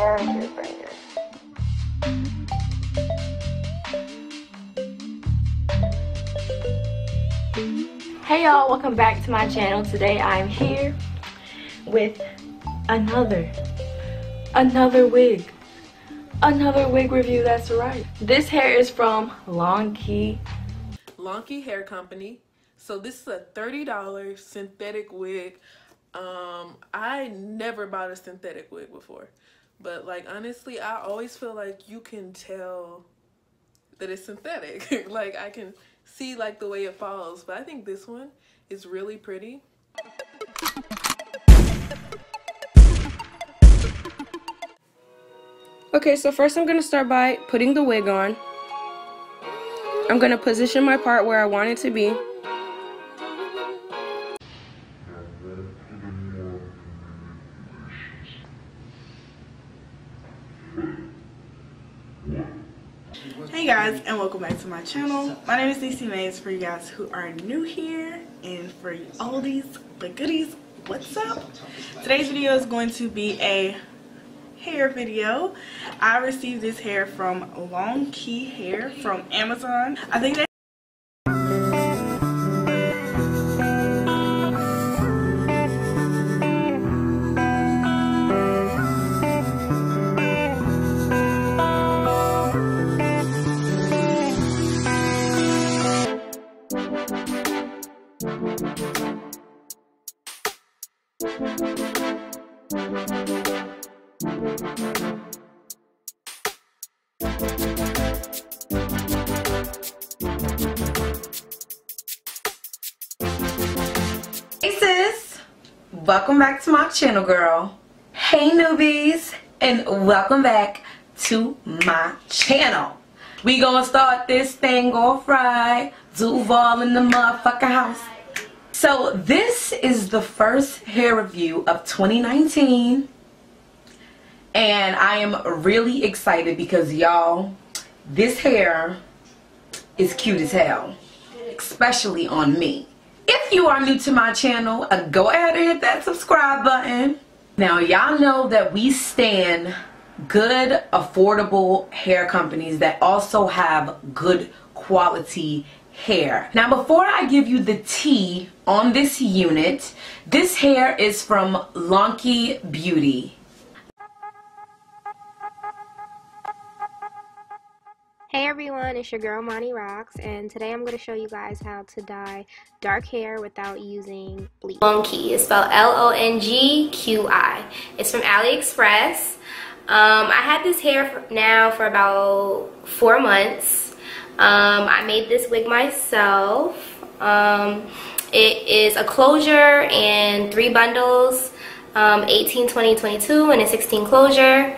Hey y'all, welcome back to my channel. Today I'm here with another wig review. That's right. This hair is from Longqi Hair Company. So this is a $30 synthetic wig. I never bought a synthetic wig before, but like honestly, I always feel like you can tell that it's synthetic. Like I can see like the way it falls, but I think this one is really pretty. Okay, so first I'm gonna start by putting the wig on. I'm gonna position my part where I want it to be. Hey guys, and welcome back to my channel. My name is Niecy Mays for you guys who are new here, and for you oldies but goodies, what's up? Today's video is going to be a hair video. I received this hair from Longqi Hair from Amazon. I think they Hey sis, welcome back to my channel, girl. Hey newbies, and welcome back to my channel. We gonna start this thing off right. Duval in the motherfucking house. So this is the first hair review of 2019, and I am really excited because y'all, this hair is cute as hell, especially on me. If you are new to my channel, go ahead and hit that subscribe button. Now y'all know that we stan good, affordable hair companies that also have good quality hair. Now before I give you the tea on this unit, this hair is from Longqi Beauty. Hey everyone, it's your girl Monty Rocks, and today I'm going to show you guys how to dye dark hair without using bleach. Longqi is spelled L-O-N-G-Q-I. It's from Aliexpress. I had this hair now for about 4 months. I made this wig myself. It is a closure and 3 bundles, 18, 20, 22, and a 16 closure.